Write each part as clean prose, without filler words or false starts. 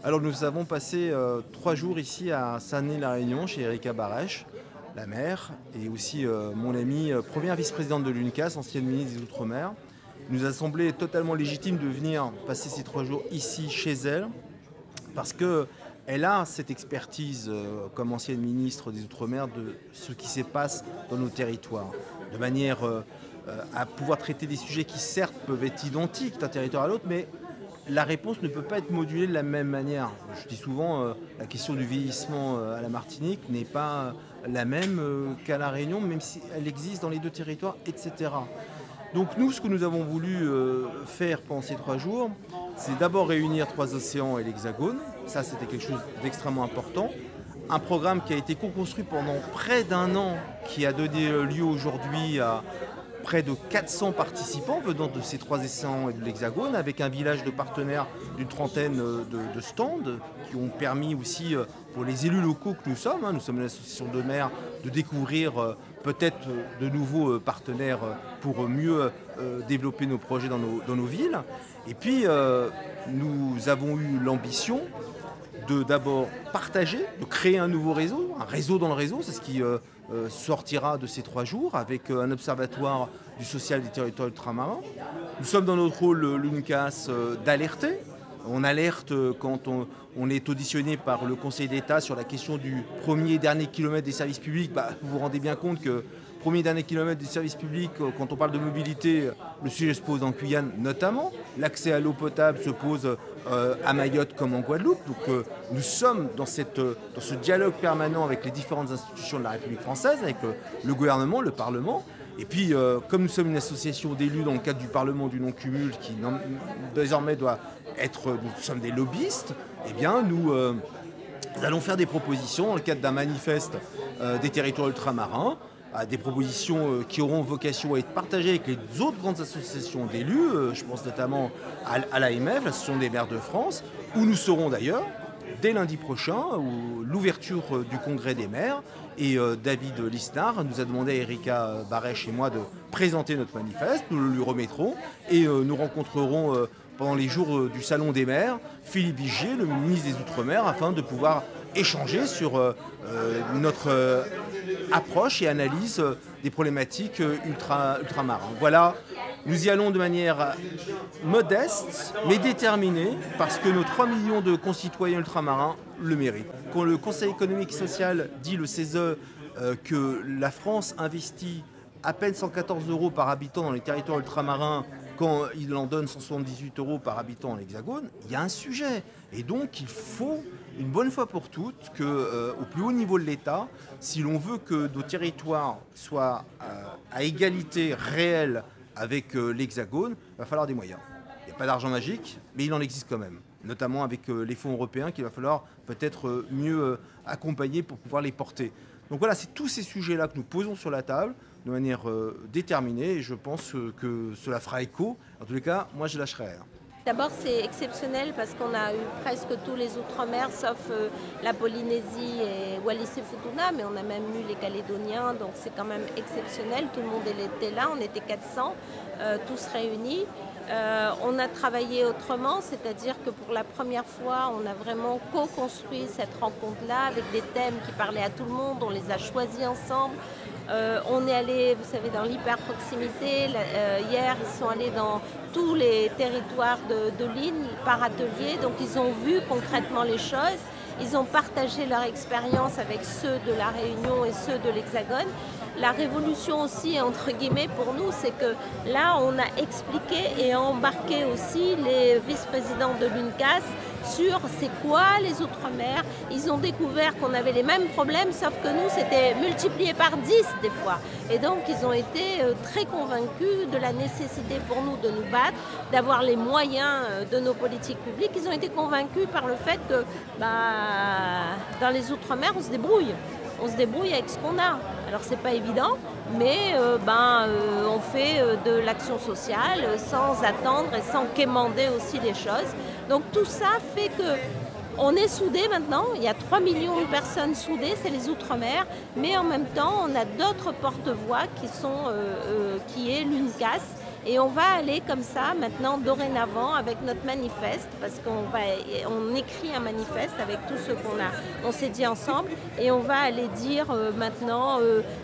Alors nous avons passé 3 jours ici à Saguenay-la-Réunion chez Erika Barèche, la maire, et aussi mon amie, première vice-présidente de l'UNCAS, ancienne ministre des Outre-mer. Il nous a semblé totalement légitime de venir passer ces 3 jours ici chez elle, parce qu'elle a cette expertise comme ancienne ministre des Outre-mer de ce qui se passe dans nos territoires, de manière à pouvoir traiter des sujets qui certes peuvent être identiques d'un territoire à l'autre, mais la réponse ne peut pas être modulée de la même manière. Je dis souvent, la question du vieillissement à la Martinique n'est pas la même qu'à La Réunion, même si elle existe dans les deux territoires, etc. Donc nous, ce que nous avons voulu faire pendant ces 3 jours, c'est d'abord réunir 3 océans et l'Hexagone. Ça, c'était quelque chose d'extrêmement important. Un programme qui a été co-construit pendant près d'1 an, qui a donné lieu aujourd'hui à près de 400 participants venant de ces 3 océans et de l'Hexagone, avec un village de partenaires d'une trentaine de stands qui ont permis aussi pour les élus locaux que nous sommes une association de maires, de découvrir peut-être de nouveaux partenaires pour mieux développer nos projets dans nos villes. Et puis nous avons eu l'ambition de d'abord partager, de créer un nouveau réseau, un réseau dans le réseau, c'est ce qui sortira de ces 3 jours avec un observatoire du social des territoires ultramarins. Nous sommes dans notre rôle, l'UNCAS, d'alerter. On alerte quand on est auditionné par le Conseil d'État sur la question du premier et dernier kilomètre des services publics. Vous vous rendez bien compte que premier et dernier kilomètre des services publics, quand on parle de mobilité, le sujet se pose en Guyane notamment. L'accès à l'eau potable se pose à Mayotte comme en Guadeloupe. Donc nous sommes dans ce dialogue permanent avec les différentes institutions de la République française, avec le gouvernement, le Parlement. Et puis, comme nous sommes une association d'élus dans le cadre du Parlement du non-cumul, qui désormais doit être, nous sommes des lobbyistes, eh bien nous allons faire des propositions dans le cadre d'un manifeste des territoires ultramarins, des propositions qui auront vocation à être partagées avec les autres grandes associations d'élus, je pense notamment à l'AMF, l'Association des maires de France, où nous serons d'ailleurs dès lundi prochain, l'ouverture du congrès des maires. Et David Lisnard nous a demandé à Erika Barèche et moi de présenter notre manifeste. Nous le lui remettrons et nous rencontrerons pendant les jours du Salon des maires Philippe Vigier, le ministre des Outre-mer, afin de pouvoir échanger sur notre approche et analyse des problématiques ultramarins. Voilà, nous y allons de manière modeste mais déterminée parce que nos 3 millions de concitoyens ultramarins le méritent. Quand le Conseil économique et social dit, le CESE, que la France investit à peine 114 € par habitant dans les territoires ultramarins, quand il en donne 178 € par habitant dans l'Hexagone, il y a un sujet. Et donc il faut, une bonne fois pour toutes, qu'au plus haut niveau de l'État, si l'on veut que nos territoires soient à égalité réelle avec l'Hexagone, il va falloir des moyens. Il n'y a pas d'argent magique, mais il en existe quand même, notamment avec les fonds européens qu'il va falloir peut-être mieux accompagner pour pouvoir les porter. Donc voilà, c'est tous ces sujets-là que nous posons sur la table de manière déterminée et je pense que cela fera écho. En tous les cas, moi je lâcherai rien. D'abord, c'est exceptionnel parce qu'on a eu presque tous les Outre-mer, sauf la Polynésie et Wallis et Futuna, mais on a même eu les Calédoniens, donc c'est quand même exceptionnel. Tout le monde était là, on était 400, tous réunis. On a travaillé autrement, c'est-à-dire que pour la première fois, on a vraiment co-construit cette rencontre-là avec des thèmes qui parlaient à tout le monde, on les a choisis ensemble. On est allé, vous savez, dans l'hyper-proximité. Hier, ils sont allés dans tous les territoires de l'île par atelier. Donc, ils ont vu concrètement les choses. Ils ont partagé leur expérience avec ceux de la Réunion et ceux de l'Hexagone. La révolution aussi, entre guillemets, pour nous, c'est que là, on a expliqué et embarqué aussi les vice-présidents de l'UNCAS sur c'est quoi les Outre-mer. Ils ont découvert qu'on avait les mêmes problèmes, sauf que nous, c'était multiplié par 10 des fois. Et donc, ils ont été très convaincus de la nécessité pour nous de nous battre, d'avoir les moyens de nos politiques publiques. Ils ont été convaincus par le fait que dans les Outre-mer, on se débrouille. On se débrouille avec ce qu'on a. Alors c'est pas évident, mais on fait de l'action sociale sans attendre et sans quémander aussi les choses. Donc tout ça fait que on est soudés maintenant. Il y a 3 millions de personnes soudées, c'est les Outre-mer, mais en même temps on a d'autres porte-voix qui est l'UNCAS Et on va aller comme ça maintenant dorénavant avec notre manifeste, parce on écrit un manifeste avec tout ce on s'est dit ensemble, et on va aller dire maintenant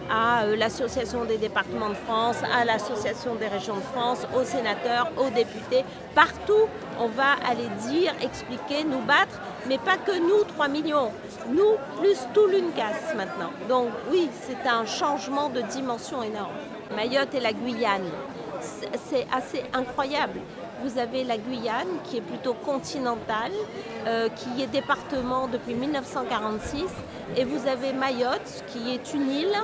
à l'Association des départements de France, à l'Association des régions de France, aux sénateurs, aux députés, partout on va aller dire, expliquer, nous battre, mais pas que nous, 3 millions, nous plus tout l'UNCAS maintenant. Donc oui, c'est un changement de dimension énorme. Mayotte et la Guyane, c'est assez incroyable. Vous avez la Guyane qui est plutôt continentale, qui est département depuis 1946, et vous avez Mayotte qui est une île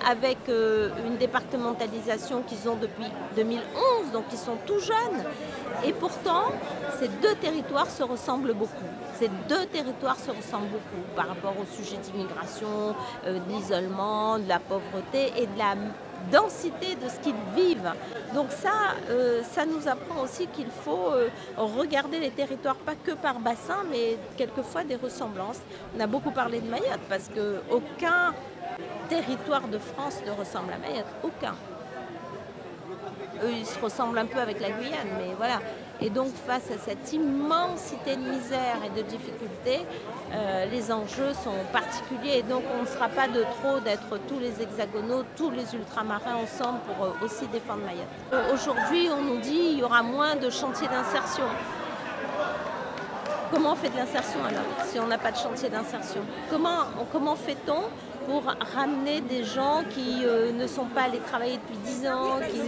avec une départementalisation qu'ils ont depuis 2011, donc ils sont tout jeunes. Et pourtant, ces deux territoires se ressemblent beaucoup. Ces deux territoires se ressemblent beaucoup par rapport au sujet d'immigration, de l'isolement, de la pauvreté et de la densité de ce qu'ils vivent. Donc ça nous apprend aussi qu'il faut regarder les territoires pas que par bassin, mais quelquefois des ressemblances. On a beaucoup parlé de Mayotte parce qu'aucun territoire de France ne ressemble à Mayotte, aucun. Eux, ils se ressemblent un peu avec la Guyane, mais voilà. Et donc, face à cette immensité de misère et de difficultés, les enjeux sont particuliers. Et donc, on ne sera pas de trop d'être tous les hexagonaux, tous les ultramarins ensemble pour aussi défendre Mayotte. Aujourd'hui, on nous dit qu'il y aura moins de chantiers d'insertion. Comment on fait de l'insertion alors, si on n'a pas de chantier d'insertion? Comment fait-on pour ramener des gens qui ne sont pas allés travailler depuis 10 ans, qui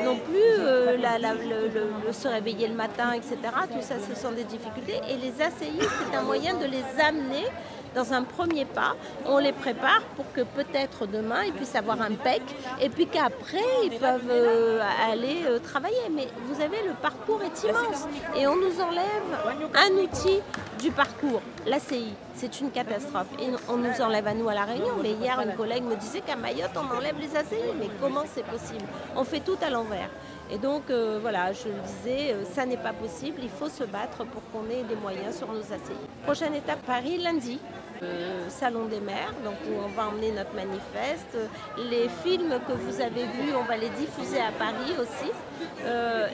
n'ont plus se réveiller le matin, etc. Tout ça, ce sont des difficultés. Et les ACI, c'est un moyen de les amener dans un premier pas. On les prépare pour que peut-être demain, ils puissent avoir un PEC et puis qu'après, ils peuvent aller travailler. Mais vous savez, le parcours est immense et on nous enlève un outil du parcours, l'ACI. C'est une catastrophe. Et on nous enlève à nous à La Réunion. Mais hier, une collègue me disait qu'à Mayotte, on enlève les ACI. Mais comment c'est possible? On fait tout à l'envers. Et donc, voilà, je le disais, ça n'est pas possible. Il faut se battre pour qu'on ait des moyens sur nos ACI. Prochaine étape, Paris, lundi. Salon des maires, donc où on va emmener notre manifeste. Les films que vous avez vus, on va les diffuser à Paris aussi.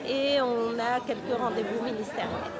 Et on a quelques rendez-vous ministériels.